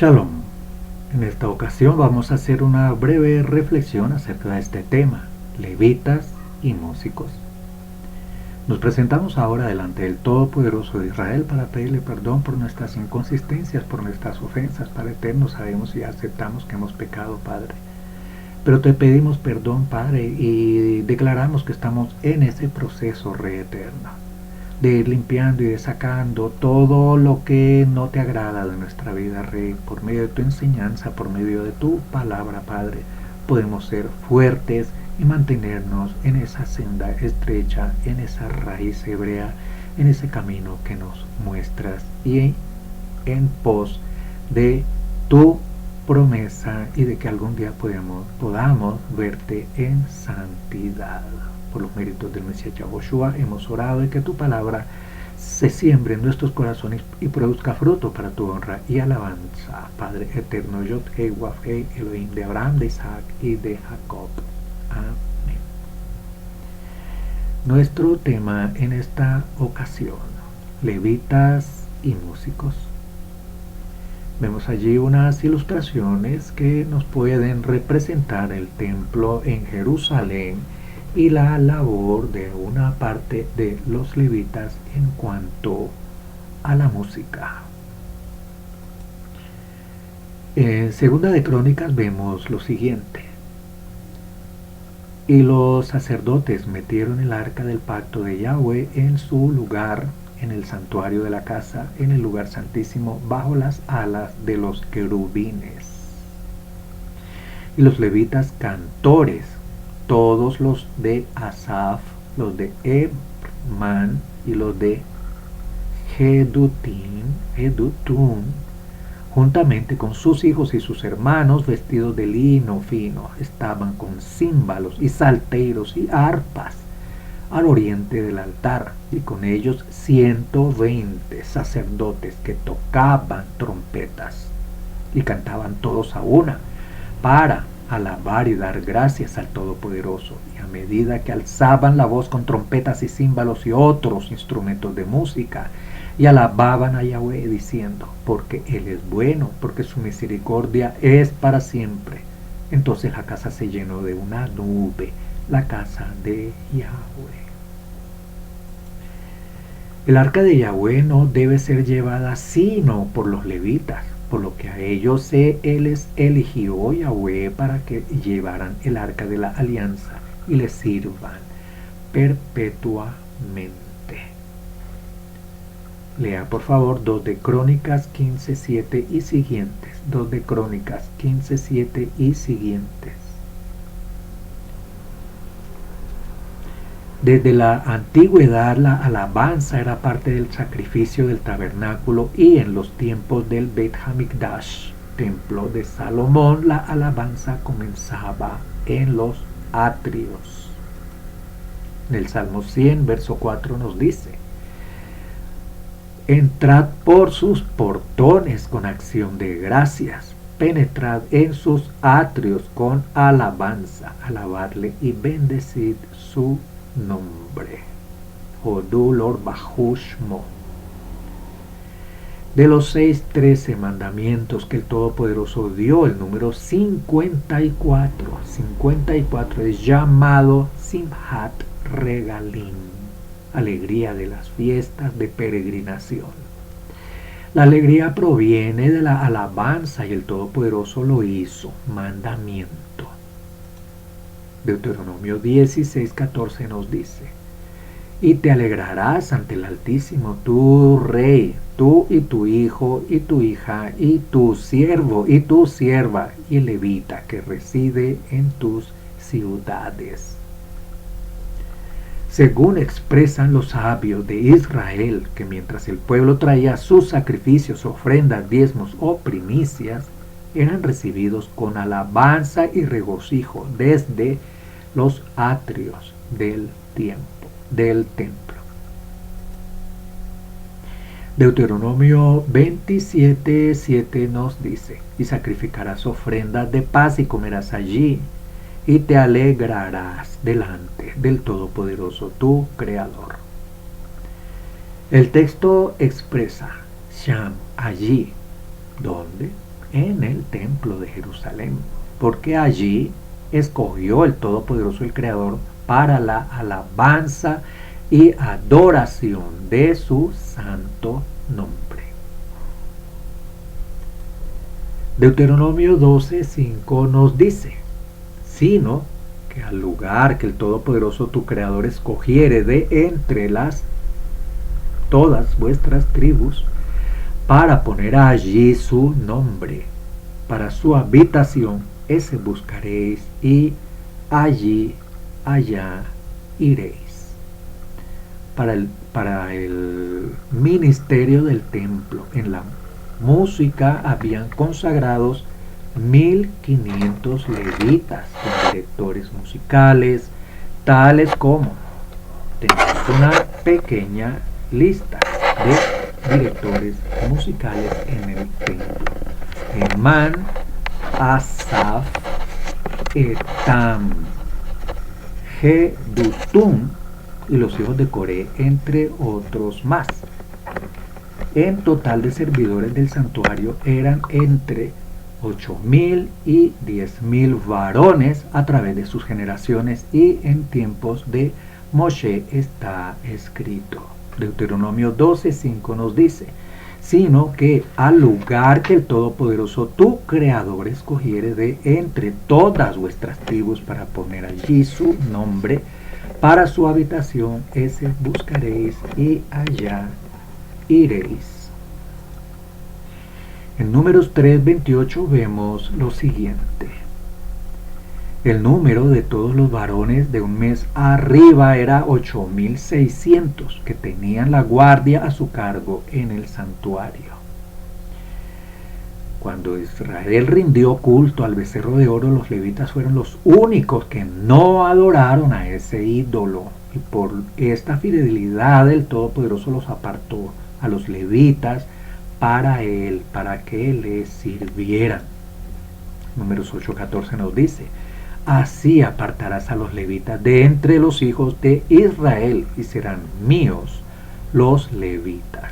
Shalom. En esta ocasión vamos a hacer una breve reflexión acerca de este tema, levitas y músicos. Nos presentamos ahora delante del Todopoderoso de Israel para pedirle perdón por nuestras inconsistencias, por nuestras ofensas. Padre eterno, sabemos y aceptamos que hemos pecado, Padre. Pero te pedimos perdón, Padre, y declaramos que estamos en ese proceso, Rey eterno, de ir limpiando y de sacando todo lo que no te agrada de nuestra vida, Rey. Por medio de tu enseñanza, por medio de tu palabra, Padre, podemos ser fuertes y mantenernos en esa senda estrecha, en esa raíz hebrea, en ese camino que nos muestras y en pos de tu promesa y de que algún día podamos verte en santidad. Por los méritos del Mesías Yahushua hemos orado y que tu palabra se siembre en nuestros corazones y produzca fruto para tu honra y alabanza. Padre eterno, Yod Hei Waf Hei, Elohim de Abraham, de Isaac y de Jacob. Amén. Nuestro tema en esta ocasión, levitas y músicos. Vemos allí unas ilustraciones que nos pueden representar el templo en Jerusalén y la labor de una parte de los levitas en cuanto a la música. En Segunda de Crónicas vemos lo siguiente: y los sacerdotes metieron el arca del pacto de Yahweh en su lugar, en el santuario de la casa, en el lugar santísimo, bajo las alas de los querubines. Y los levitas cantores, todos los de Asaf, los de Emán y los de Jedutun, juntamente con sus hijos y sus hermanos, vestidos de lino fino, estaban con címbalos y salterios y arpas al oriente del altar, y con ellos 120 sacerdotes que tocaban trompetas y cantaban todos a una para alabar y dar gracias al Todopoderoso. Y a medida que alzaban la voz con trompetas y címbalos y otros instrumentos de música, y alababan a Yahweh diciendo: porque Él es bueno, porque su misericordia es para siempre. Entonces la casa se llenó de una nube, la casa de Yahweh. El arca de Yahweh no debe ser llevada sino por los levitas, por lo que a ellos Él les eligió Yahweh para que llevaran el arca de la alianza y les sirvan perpetuamente. Lea por favor 2 de Crónicas 15:7 y siguientes. 2 de Crónicas 15:7 y siguientes. Desde la antigüedad la alabanza era parte del sacrificio del tabernáculo, y en los tiempos del Beit Hamikdash, templo de Salomón, la alabanza comenzaba en los atrios. En el Salmo 100, verso 4 nos dice: entrad por sus portones con acción de gracias, penetrad en sus atrios con alabanza, alabadle y bendecid su nombre. Hodú Lord Bajushmo. De los 13 mandamientos que el Todopoderoso dio, el número 54 es llamado Simhat Regalim, alegría de las fiestas de peregrinación. La alegría proviene de la alabanza y el Todopoderoso lo hizo mandamiento. Deuteronomio 16:14 nos dice: y te alegrarás ante el Altísimo, tu rey, tú y tu hijo y tu hija y tu siervo y tu sierva y levita que reside en tus ciudades. Según expresan los sabios de Israel, que mientras el pueblo traía sus sacrificios, ofrendas, diezmos o primicias, eran recibidos con alabanza y regocijo desde los atrios del templo. Deuteronomio 27:7 nos dice: y sacrificarás ofrendas de paz y comerás allí, y te alegrarás delante del Todopoderoso tu Creador. El texto expresa Sham, allí, ¿dónde? en el templo de Jerusalén, porque allí escogió el Todopoderoso, el Creador, para la alabanza y adoración de su santo nombre. Deuteronomio 12:5 nos dice: sino que al lugar que el Todopoderoso tu Creador escogiere de entre todas vuestras tribus, para poner allí su nombre, para su habitación, ese buscaréis, y allá iréis. Para el ministerio del templo, en la música habían consagrados 1500 levitas con directores musicales, tales como, tenemos una pequeña lista de directores musicales en el templo: Emán, Asaf, Etam, Jedutún y los hijos de Coré, entre otros más. En total de servidores del santuario eran entre 8.000 y 10.000 varones a través de sus generaciones, y en tiempos de Moshe está escrito. Deuteronomio 12:5 nos dice: sino que al lugar que el Todopoderoso tu Creador escogiere de entre todas vuestras tribus, para poner allí su nombre, para su habitación, ese buscaréis, y allá iréis. En Números 3:28 vemos lo siguiente: el número de todos los varones de un mes arriba era 8.600, que tenían la guardia a su cargo en el santuario. Cuando Israel rindió culto al becerro de oro, los levitas fueron los únicos que no adoraron a ese ídolo, y por esta fidelidad el Todopoderoso los apartó a los levitas para él, para que les sirvieran. Números 8:14 nos dice: así apartarás a los levitas de entre los hijos de Israel, y serán míos los levitas.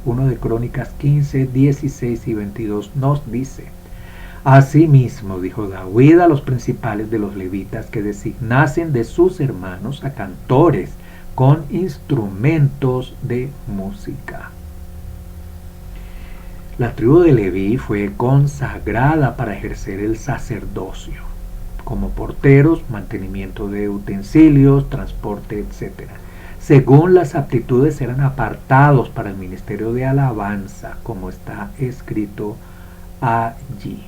1 de Crónicas 15:16 y 22 nos dice: asimismo dijo David a los principales de los levitas que designasen de sus hermanos a cantores con instrumentos de música. La tribu de Leví fue consagrada para ejercer el sacerdocio, como porteros, mantenimiento de utensilios, transporte, etc. Según las aptitudes eran apartados para el ministerio de alabanza, como está escrito allí.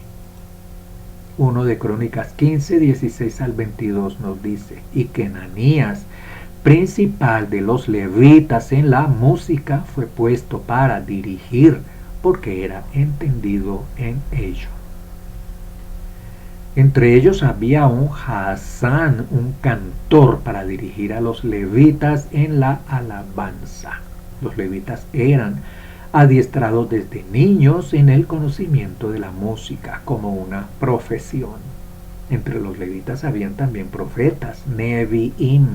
1 de Crónicas 15:16 al 22 nos dice: y que Ananías, principal de los levitas en la música, fue puesto para dirigir, porque era entendido en ello. Entre ellos había un Hasán, un cantor, para dirigir a los levitas en la alabanza. Los levitas eran adiestrados desde niños en el conocimiento de la música como una profesión. Entre los levitas habían también profetas, Neviim,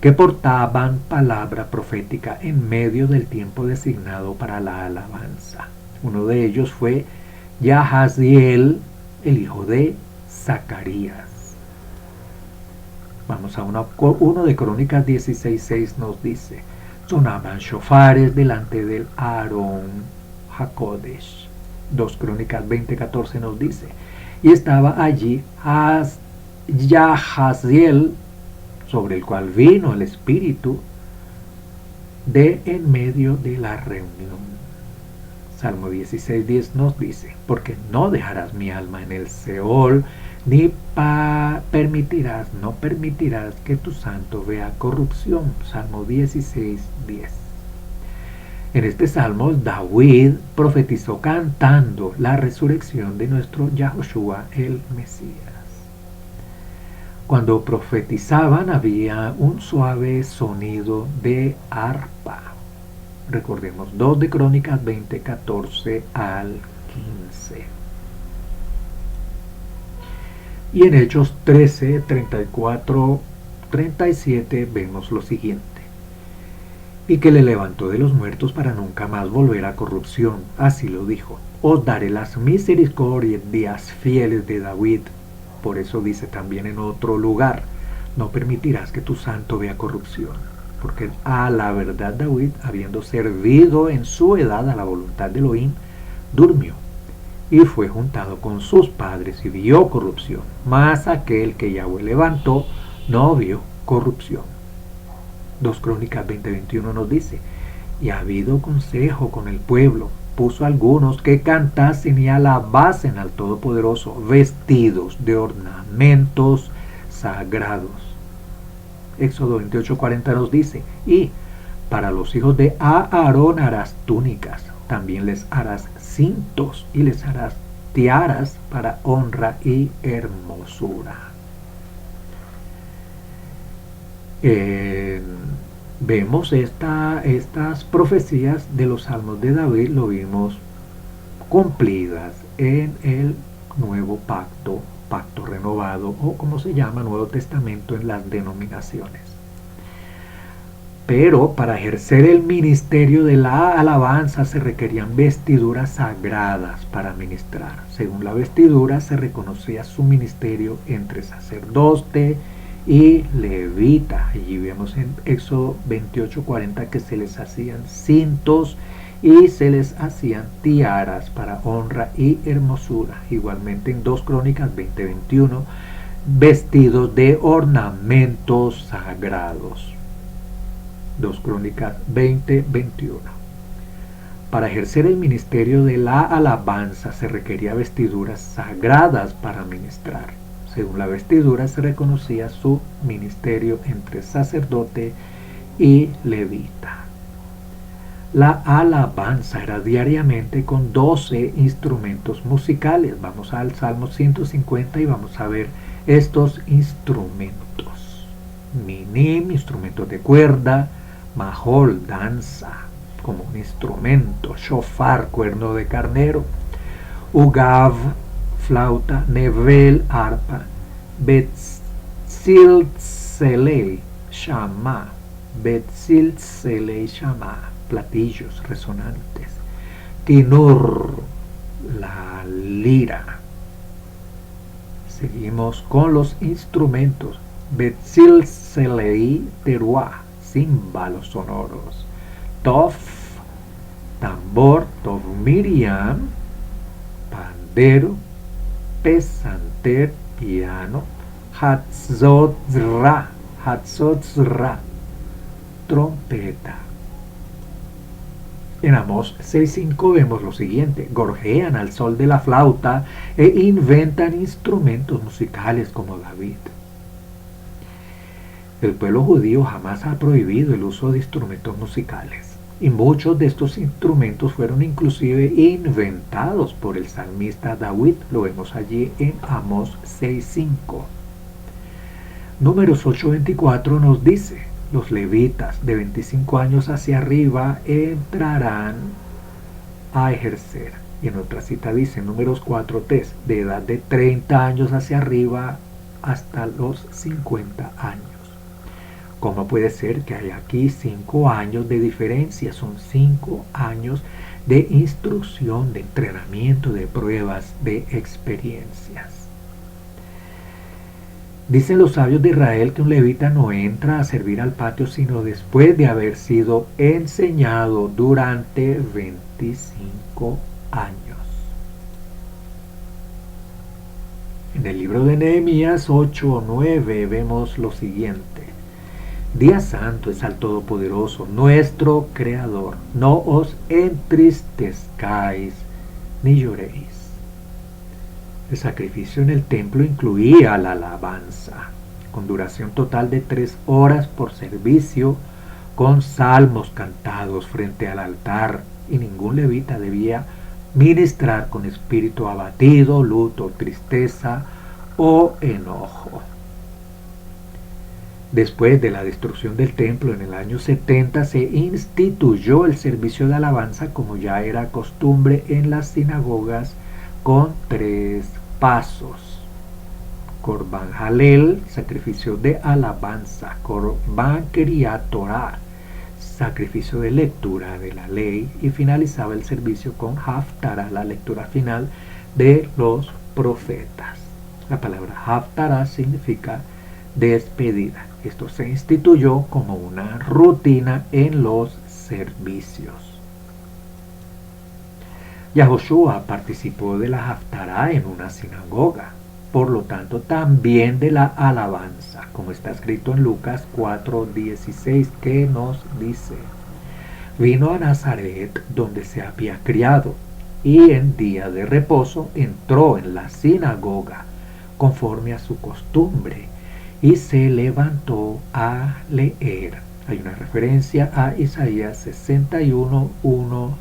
que portaban palabra profética en medio del tiempo designado para la alabanza. Uno de ellos fue Yahaziel, el hijo de Zacarías. Vamos a 1 de Crónicas 16:6 nos dice: sonaban shofares delante del Aarón Hakodesh. 2 Crónicas 20:14 nos dice: y estaba allí Yahaziel, sobre el cual vino el Espíritu de en medio de la reunión. Salmo 16:10 nos dice: porque no dejarás mi alma en el Seol, ni permitirás que tu santo vea corrupción. Salmo 16:10. En este salmo David profetizó cantando la resurrección de nuestro Yahoshua el Mesías. Cuando profetizaban había un suave sonido de arpa. Recordemos 2 de Crónicas 20:14 al 15. Y en Hechos 13:34-37 vemos lo siguiente: y que le levantó de los muertos para nunca más volver a corrupción. Así lo dijo: os daré las misericordias fieles de David. Por eso dice también en otro lugar: no permitirás que tu santo vea corrupción. Porque a la verdad David, habiendo servido en su edad a la voluntad de Elohim, durmió y fue juntado con sus padres y vio corrupción. Mas aquel que Yahweh levantó no vio corrupción. 2 Crónicas 20:21 nos dice: y ha habido consejo con el pueblo, puso algunos que cantasen y alabasen al Todopoderoso, vestidos de ornamentos sagrados. Éxodo 28:40 nos dice: y para los hijos de Aarón harás túnicas, también les harás cintos y les harás tiaras para honra y hermosura. Vemos estas profecías de los salmos de David, lo vimos cumplidas en el nuevo pacto renovado, o como se llama, Nuevo Testamento en las denominaciones. Pero para ejercer el ministerio de la alabanza se requerían vestiduras sagradas para ministrar. Según la vestidura se reconocía su ministerio entre sacerdote y levita. Allí vemos en Éxodo 28:40 que se les hacían cintos y se les hacían tiaras para honra y hermosura. Igualmente en 2 Crónicas 20:21, vestidos de ornamentos sagrados. 2 Crónicas 20:21. Para ejercer el ministerio de la alabanza se requería vestiduras sagradas para ministrar. Según la vestidura se reconocía su ministerio entre sacerdote y levita. La alabanza era diariamente con 12 instrumentos musicales. Vamos al Salmo 150 y vamos a ver estos instrumentos. Minim, instrumentos de cuerda; majol, danza como un instrumento; shofar, cuerno de carnero; ugav, flauta; nevel, arpa; betzilzelei, shama; betzilzelei, shama, platillos resonantes; tinur, la lira. Seguimos con los instrumentos: betzilzelei, teruá, címbalos sonoros; tof, tambor; tof miriam, pandero; pesanter, piano; hatzotzra, trompeta. En Amós 6:5 vemos lo siguiente: gorjean al sol de la flauta e inventan instrumentos musicales como David. El pueblo judío jamás ha prohibido el uso de instrumentos musicales, y muchos de estos instrumentos fueron inclusive inventados por el salmista David. Lo vemos allí en Amós 6:5. Números 8:24 nos dice: los levitas de 25 años hacia arriba entrarán a ejercer. Y en otra cita dice, Números 4:3, de edad de 30 años hacia arriba hasta los 50 años. ¿Cómo puede ser que haya aquí 5 años de diferencia? Son 5 años de instrucción, de entrenamiento, de pruebas, de experiencias. Dicen los sabios de Israel que un levita no entra a servir al patio sino después de haber sido enseñado durante 25 años. En el libro de Nehemías 8:9 vemos lo siguiente: Día santo es al Todopoderoso, nuestro Creador. No os entristezcáis ni lloréis. El sacrificio en el templo incluía la alabanza, con duración total de 3 horas por servicio, con salmos cantados frente al altar, y ningún levita debía ministrar con espíritu abatido, luto, tristeza o enojo. Después de la destrucción del templo en el año 70 se instituyó el servicio de alabanza como ya era costumbre en las sinagogas, con 3 pasos: Korban Halel, sacrificio de alabanza; Korban Kriat Torah, sacrificio de lectura de la ley, y finalizaba el servicio con Haftarah, la lectura final de los profetas. La palabra Haftarah significa despedida. Esto se instituyó como una rutina en los servicios. Yahoshua participó de la Haftarah en una sinagoga, por lo tanto también de la alabanza, como está escrito en Lucas 4:16, que nos dice: vino a Nazaret, donde se había criado, y en día de reposo entró en la sinagoga, conforme a su costumbre, y se levantó a leer. Hay una referencia a Isaías 61:1-2.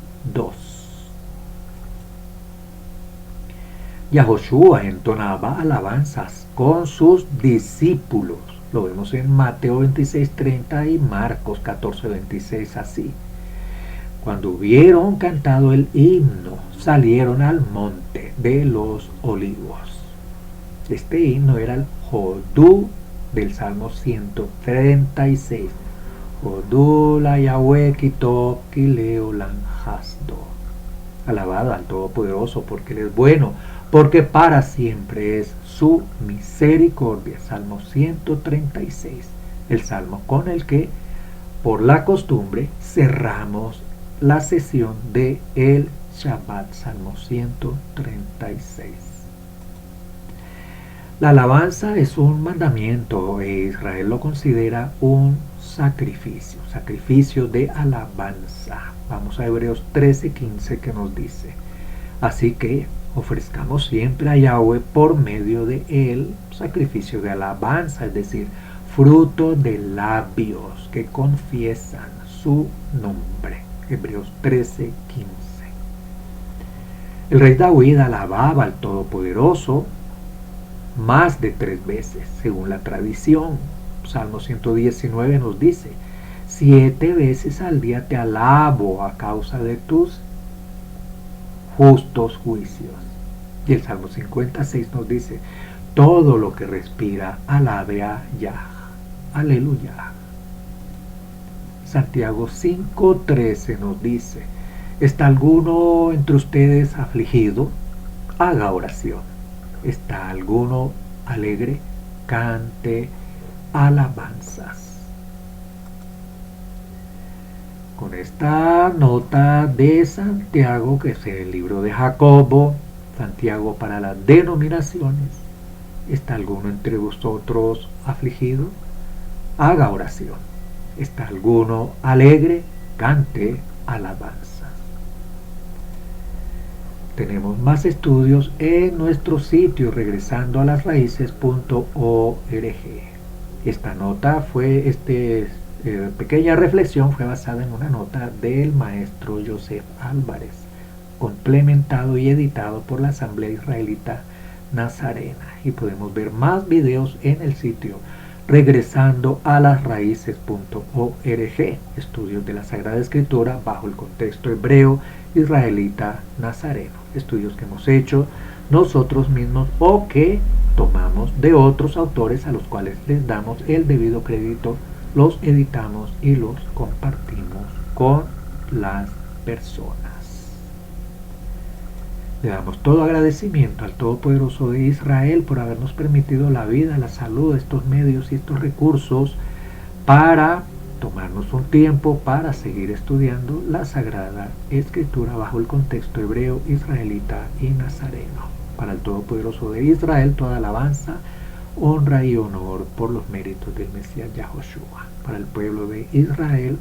Yahoshua entonaba alabanzas con sus discípulos. Lo vemos en Mateo 26:30 y Marcos 14:26 así. Cuando hubieron cantado el himno, salieron al monte de los olivos. Este himno era el Jodú del Salmo 136. Jodú la Yahweh Kitov Kileo Lanjasdo. Alabado al Todopoderoso, porque Él es bueno, porque para siempre es su misericordia. Salmo 136, el salmo con el que, por la costumbre, cerramos la sesión de el Shabbat. Salmo 136. La alabanza es un mandamiento e Israel lo considera un sacrificio de alabanza. Vamos a Hebreos 13:15, que nos dice: así que ofrezcamos siempre a Yahweh por medio de él sacrificio de alabanza, es decir, fruto de labios que confiesan su nombre. Hebreos 13:15. El rey David alababa al Todopoderoso más de 3 veces, según la tradición. Salmo 119 nos dice: 7 veces al día te alabo a causa de tus justos juicios. Y el Salmo 56 nos dice: todo lo que respira alabe a Yah. Aleluya. Santiago 5:13 nos dice: ¿está alguno entre ustedes afligido? Haga oración. ¿Está alguno alegre? Cante alabanzas. Con esta nota de Santiago, que es el libro de Jacobo, Santiago para las denominaciones: ¿está alguno entre vosotros afligido? Haga oración. ¿Está alguno alegre? Cante alabanzas. Tenemos más estudios en nuestro sitio regresando a las raíces.org. Esta nota fue, pequeña reflexión fue basada en una nota del maestro Joseph Álvarez, complementado y editado por la Asamblea Israelita Nazarena. Y podemos ver más videos en el sitio regresando a las raíces.org, estudios de la Sagrada Escritura bajo el contexto hebreo israelita nazareno, estudios que hemos hecho nosotros mismos o que tomamos de otros autores a los cuales les damos el debido crédito, los editamos y los compartimos con las personas. Le damos todo agradecimiento al Todopoderoso de Israel por habernos permitido la vida, la salud, estos medios y estos recursos para tomarnos un tiempo para seguir estudiando la Sagrada Escritura bajo el contexto hebreo, israelita y nazareno. Para el Todopoderoso de Israel, toda alabanza, honra y honor por los méritos del Mesías Yahoshua. Para el pueblo de Israel,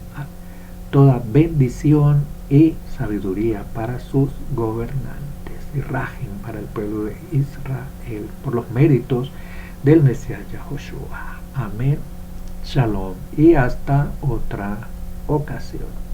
toda bendición y sabiduría para sus gobernantes. Y Rahim para el pueblo de Israel, por los méritos del Mesías Yahoshua. Amén. Shalom y hasta otra ocasión.